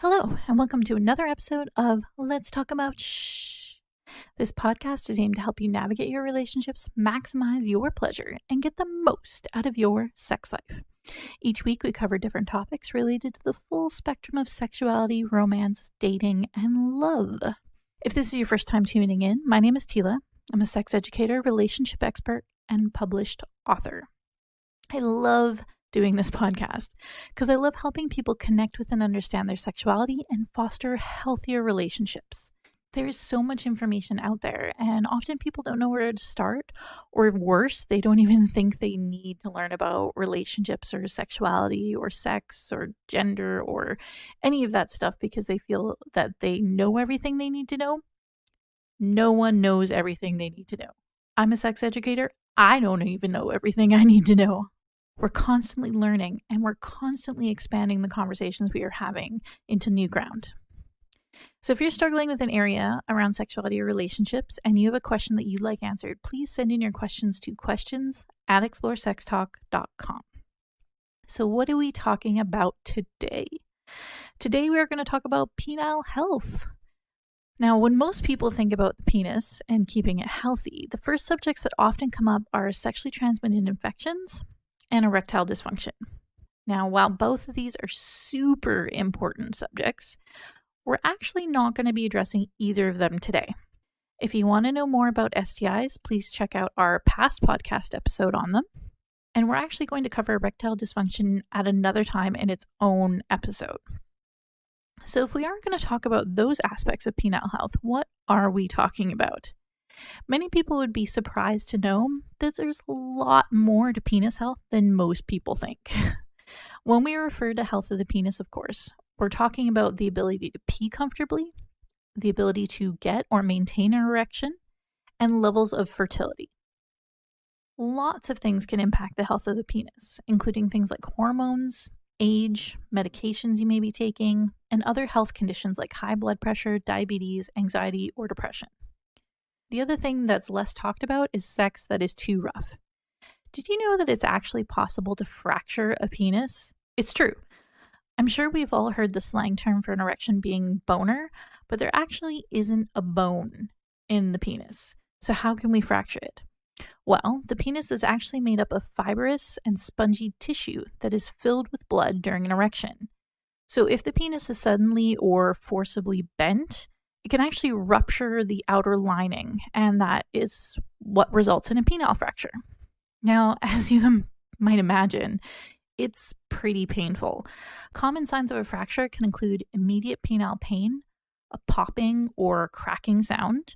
Hello, and welcome to another episode of Let's Talk About Shh. This podcast is aimed to help you navigate your relationships, maximize your pleasure, and get the most out of your sex life. Each week, we cover different topics related to the full spectrum of sexuality, romance, dating, and love. If this is your first time tuning in, my name is Tila. I'm a sex educator, relationship expert, and published author. I love doing this podcast because I love helping people connect with and understand their sexuality and foster healthier relationships. There is so much information out there, and often people don't know where to start, or worse, they don't even think they need to learn about relationships or sexuality or sex or gender or any of that stuff because they feel that they know everything they need to know. No one knows everything they need to know. I'm a sex educator. I don't even know everything I need to know. We're constantly learning, and we're constantly expanding the conversations we are having into new ground. So if you're struggling with an area around sexuality or relationships and you have a question that you'd like answered, please send in your questions to questions@exploresextalk.com. So what are we talking about today? Today we are going to talk about penile health. Now, when most people think about the penis and keeping it healthy, the first subjects that often come up are sexually transmitted infections and erectile dysfunction. Now, while both of these are super important subjects, we're actually not going to be addressing either of them today. If you want to know more about STIs, please check out our past podcast episode on them. And we're actually going to cover erectile dysfunction at another time in its own episode. So if we are going to talk about those aspects of penile health, what are we talking about? Many people would be surprised to know that there's a lot more to penis health than most people think. When we refer to health of the penis, of course, we're talking about the ability to pee comfortably, the ability to get or maintain an erection, and levels of fertility. Lots of things can impact the health of the penis, including things like hormones, age, medications you may be taking, and other health conditions like high blood pressure, diabetes, anxiety, or depression. The other thing that's less talked about is sex that is too rough. Did you know that it's actually possible to fracture a penis? It's true. I'm sure we've all heard the slang term for an erection being boner, but there actually isn't a bone in the penis. So how can we fracture it? Well, the penis is actually made up of fibrous and spongy tissue that is filled with blood during an erection. So if the penis is suddenly or forcibly bent, it can actually rupture the outer lining, and that is what results in a penile fracture. Now, as you might imagine, it's pretty painful. Common signs of a fracture can include immediate penile pain, a popping or cracking sound,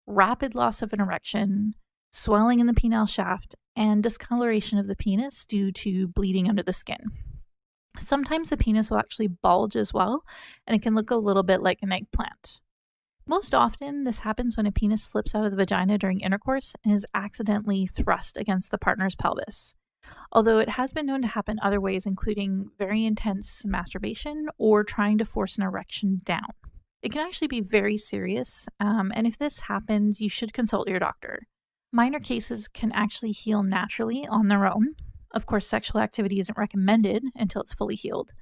rapid loss of an erection, swelling in the penile shaft, and discoloration of the penis due to bleeding under the skin. Sometimes the penis will actually bulge as well, and it can look a little bit like an eggplant. Most often, this happens when a penis slips out of the vagina during intercourse and is accidentally thrust against the partner's pelvis. Although it has been known to happen other ways, including very intense masturbation or trying to force an erection down. It can actually be very serious, and if this happens, you should consult your doctor. Minor cases can actually heal naturally on their own. Of course, sexual activity isn't recommended until it's fully healed.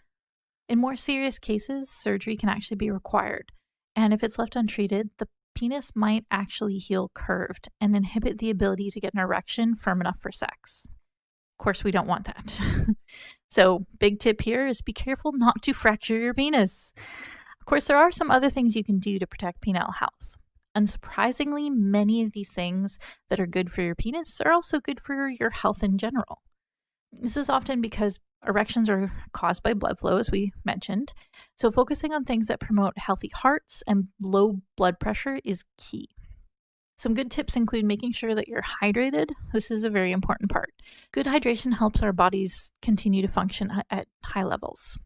In more serious cases, surgery can actually be required. And if it's left untreated, the penis might actually heal curved and inhibit the ability to get an erection firm enough for sex. Of course, we don't want that. So, big tip here is be careful not to fracture your penis. Of course, there are some other things you can do to protect penile health. Unsurprisingly, many of these things that are good for your penis are also good for your health in general. This is often because erections are caused by blood flow, as we mentioned. So focusing on things that promote healthy hearts and low blood pressure is key. Some good tips include making sure that you're hydrated. This is a very important part. Good hydration helps our bodies continue to function at high levels.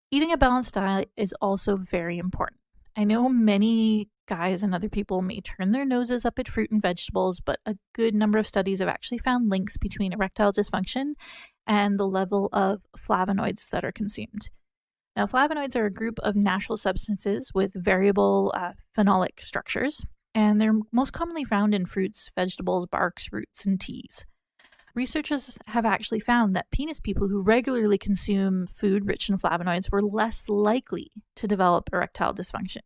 Eating a balanced diet is also very important. I know many guys and other people may turn their noses up at fruit and vegetables, but a good number of studies have actually found links between erectile dysfunction and the level of flavonoids that are consumed. Now, flavonoids are a group of natural substances with variable phenolic structures, and they're most commonly found in fruits, vegetables, barks, roots, and teas. Researchers have actually found that penis people who regularly consume food rich in flavonoids were less likely to develop erectile dysfunction.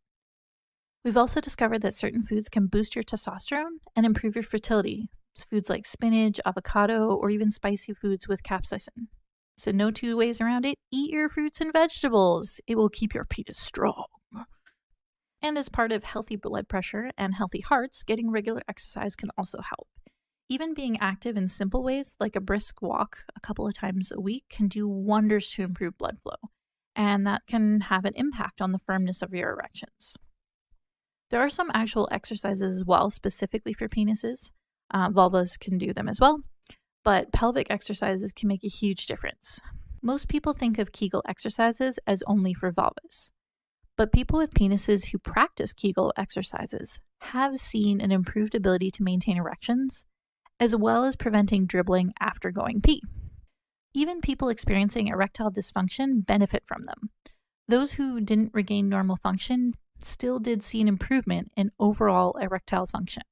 We've also discovered that certain foods can boost your testosterone and improve your fertility. Foods like spinach, avocado, or even spicy foods with capsaicin. So no two ways around it. Eat your fruits and vegetables. It will keep your penis strong. And as part of healthy blood pressure and healthy hearts, getting regular exercise can also help. Even being active in simple ways, like a brisk walk a couple of times a week, can do wonders to improve blood flow. And that can have an impact on the firmness of your erections. There are some actual exercises as well, specifically for penises. Vulvas can do them as well, but pelvic exercises can make a huge difference. Most people think of Kegel exercises as only for vulvas, but people with penises who practice Kegel exercises have seen an improved ability to maintain erections, as well as preventing dribbling after going pee. Even people experiencing erectile dysfunction benefit from them. Those who didn't regain normal function still did see an improvement in overall erectile function.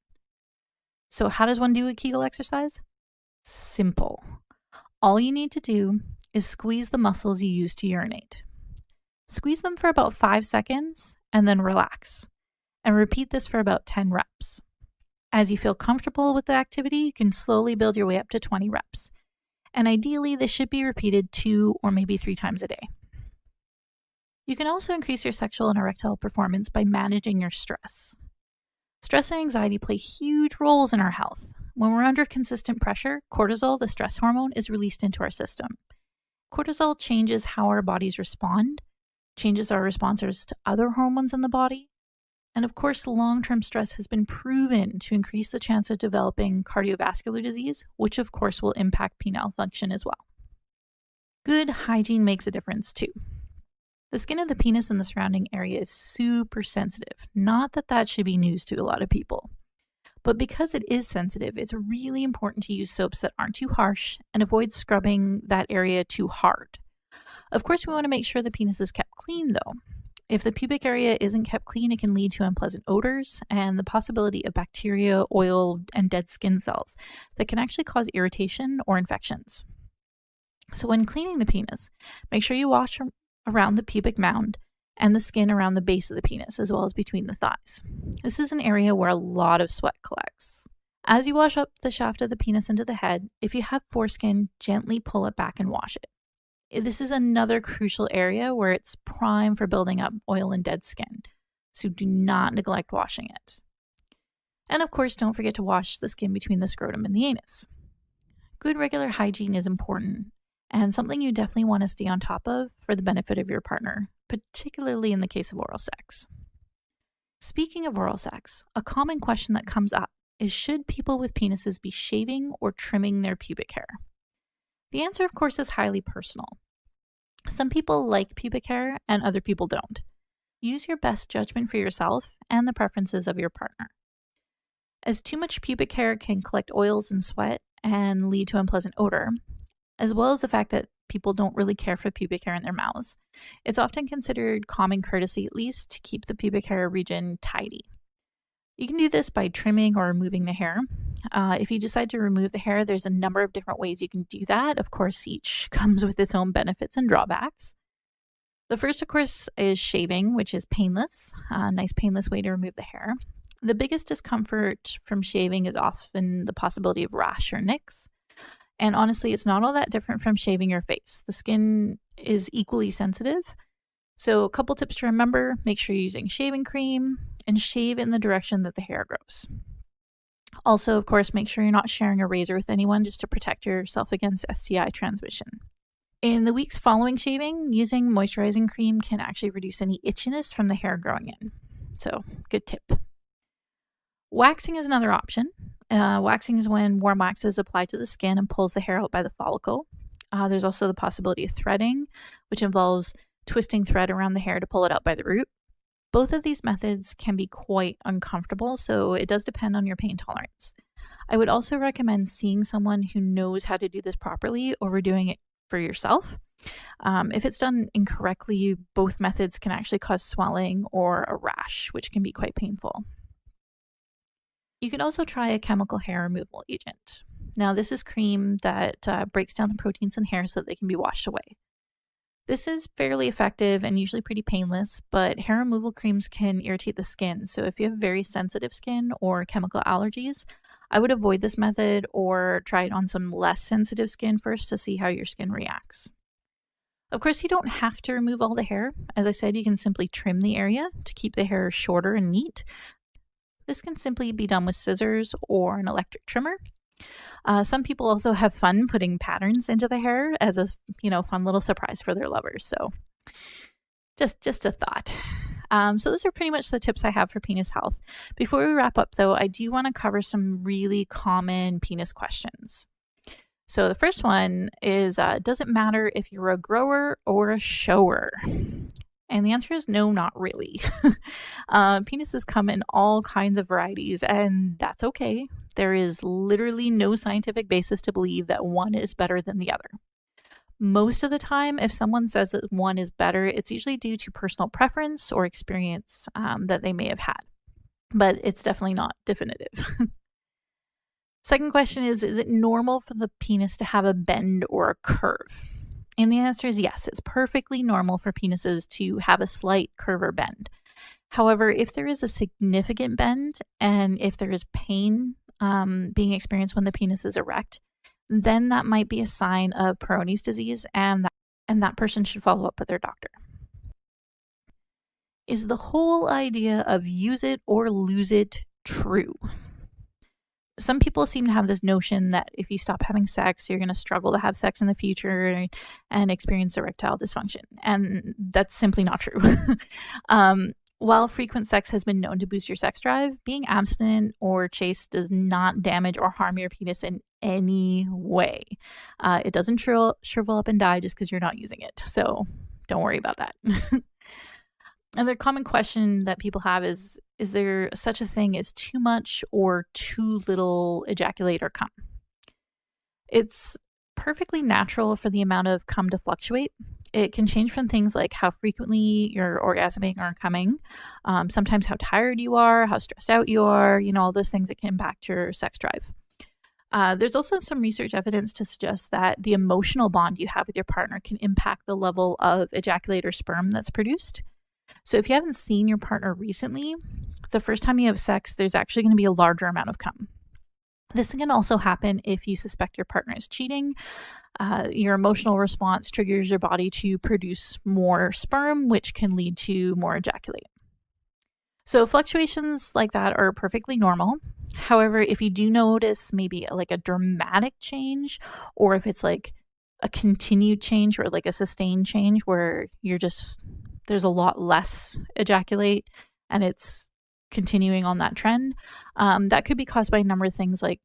So how does one do a Kegel exercise? Simple. All you need to do is squeeze the muscles you use to urinate. Squeeze them for about 5 seconds and then relax. And repeat this for about 10 reps. As you feel comfortable with the activity, you can slowly build your way up to 20 reps. And ideally, this should be repeated 2 or maybe 3 times a day. You can also increase your sexual and erectile performance by managing your stress. Stress and anxiety play huge roles in our health. When we're under consistent pressure, cortisol, the stress hormone, is released into our system. Cortisol changes how our bodies respond, changes our responses to other hormones in the body, and of course, long-term stress has been proven to increase the chance of developing cardiovascular disease, which of course will impact penile function as well. Good hygiene makes a difference too. The skin of the penis and the surrounding area is super sensitive. Not that that should be news to a lot of people. But because it is sensitive, it's really important to use soaps that aren't too harsh and avoid scrubbing that area too hard. Of course, we want to make sure the penis is kept clean though. If the pubic area isn't kept clean, it can lead to unpleasant odors and the possibility of bacteria, oil, and dead skin cells that can actually cause irritation or infections. So when cleaning the penis, make sure you wash around the pubic mound and the skin around the base of the penis, as well as between the thighs. This is an area where a lot of sweat collects. As you wash up the shaft of the penis into the head, if you have foreskin, gently pull it back and wash it. This is another crucial area where it's prime for building up oil and dead skin, so do not neglect washing it. And of course, don't forget to wash the skin between the scrotum and the anus. Good regular hygiene is important, and something you definitely want to stay on top of for the benefit of your partner, particularly in the case of oral sex. Speaking of oral sex, a common question that comes up is, should people with penises be shaving or trimming their pubic hair? The answer, of course, is highly personal. Some people like pubic hair and other people don't. Use your best judgment for yourself and the preferences of your partner. As too much pubic hair can collect oils and sweat and lead to unpleasant odor, as well as the fact that people don't really care for pubic hair in their mouths, it's often considered common courtesy, at least, to keep the pubic hair region tidy. You can do this by trimming or removing the hair. If you decide to remove the hair, there's a number of different ways you can do that. Of course, each comes with its own benefits and drawbacks. The first, of course, is shaving, which is painless, a nice painless way to remove the hair. The biggest discomfort from shaving is often the possibility of rash or nicks. And honestly, it's not all that different from shaving your face. The skin is equally sensitive. So a couple tips to remember: make sure you're using shaving cream and shave in the direction that the hair grows. Also, of course, make sure you're not sharing a razor with anyone just to protect yourself against STI transmission. In the weeks following shaving, using moisturizing cream can actually reduce any itchiness from the hair growing in. So, good tip. Waxing is another option. Waxing is when warm wax is applied to the skin and pulls the hair out by the follicle. There's also the possibility of threading, which involves twisting thread around the hair to pull it out by the root. Both of these methods can be quite uncomfortable, so it does depend on your pain tolerance. I would also recommend seeing someone who knows how to do this properly over doing it for yourself. If it's done incorrectly, both methods can actually cause swelling or a rash, which can be quite painful. You can also try a chemical hair removal agent. Now, this is cream that breaks down the proteins in hair so that they can be washed away. This is fairly effective and usually pretty painless, but hair removal creams can irritate the skin. So if you have very sensitive skin or chemical allergies, I would avoid this method or try it on some less sensitive skin first to see how your skin reacts. Of course, you don't have to remove all the hair. As I said, you can simply trim the area to keep the hair shorter and neat. This can simply be done with scissors or an electric trimmer. Some people also have fun putting patterns into the hair as a fun little surprise for their lovers. So just a thought. So those are pretty much the tips I have for penis health. Before we wrap up, though, I do want to cover some really common penis questions. So the first one is, does it matter if you're a grower or a shower? And the answer is no, not really. Penises come in all kinds of varieties, and that's okay. There is literally no scientific basis to believe that one is better than the other. Most of the time, if someone says that one is better, it's usually due to personal preference or experience that they may have had. But it's definitely not definitive. Second question is it normal for the penis to have a bend or a curve? And the answer is yes, it's perfectly normal for penises to have a slight curve or bend. However, if there is a significant bend and if there is pain being experienced when the penis is erect, then that might be a sign of Peyronie's disease, and that person should follow up with their doctor. Is the whole idea of use it or lose it true? Some people seem to have this notion that if you stop having sex, you're going to struggle to have sex in the future and experience erectile dysfunction. And that's simply not true. While frequent sex has been known to boost your sex drive, being abstinent or chaste does not damage or harm your penis in any way. It doesn't shrivel up and die just because you're not using it. So don't worry about that. Another common question that people have is there such a thing as too much or too little ejaculate or cum? It's perfectly natural for the amount of cum to fluctuate. It can change from things like how frequently you're orgasming or coming, sometimes how tired you are, how stressed out you are, all those things that can impact your sex drive. There's also some research evidence to suggest that the emotional bond you have with your partner can impact the level of ejaculate or sperm that's produced. So if you haven't seen your partner recently, the first time you have sex, there's actually going to be a larger amount of cum. This can also happen if you suspect your partner is cheating. Your emotional response triggers your body to produce more sperm, which can lead to more ejaculate. So fluctuations like that are perfectly normal. However, if you do notice maybe like a dramatic change, or if it's like a continued change or like a sustained change where there's a lot less ejaculate and it's continuing on that trend, that could be caused by a number of things like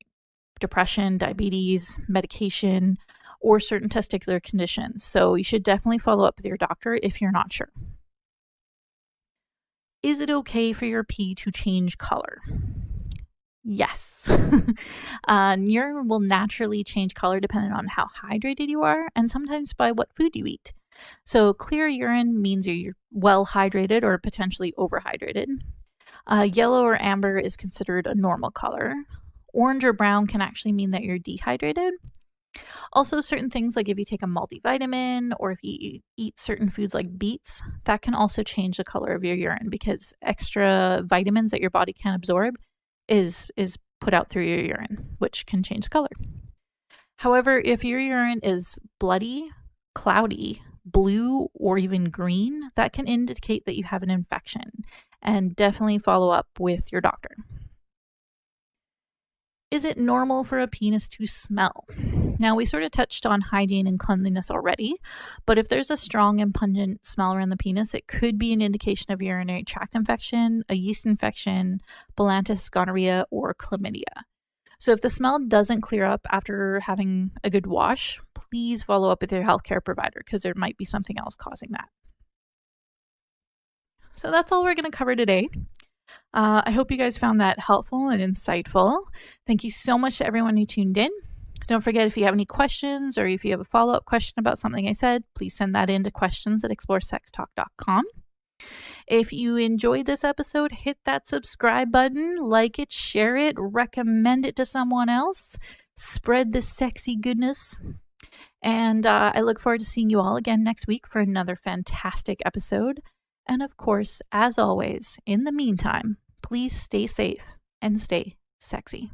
depression, diabetes, medication, or certain testicular conditions. So you should definitely follow up with your doctor if you're not sure. Is it okay for your pee to change color? Yes. Urine will naturally change color depending on how hydrated you are and sometimes by what food you eat. So clear urine means you're well hydrated or potentially overhydrated. Yellow or amber is considered a normal color. Orange or brown can actually mean that you're dehydrated. Also, certain things like if you take a multivitamin or if you eat certain foods like beets, that can also change the color of your urine because extra vitamins that your body can't absorb is put out through your urine, which can change the color. However, if your urine is bloody, cloudy, blue, or even green, that can indicate that you have an infection, and definitely follow up with your doctor. Is it normal for a penis to smell? Now, we sort of touched on hygiene and cleanliness already, but if there's a strong and pungent smell around the penis, it could be an indication of urinary tract infection, a yeast infection, Balantis, gonorrhea, or chlamydia. So if the smell doesn't clear up after having a good wash, please follow up with your healthcare provider because there might be something else causing that. So that's all we're going to cover today. I hope you guys found that helpful and insightful. Thank you so much to everyone who tuned in. Don't forget, if you have any questions or if you have a follow-up question about something I said, please send that in to questions@exploresextalk.com. If you enjoyed this episode, hit that subscribe button, like it, share it, recommend it to someone else. spread the sexy goodness. And I look forward to seeing you all again next week for another fantastic episode. And of course, as always, in the meantime, please stay safe and stay sexy.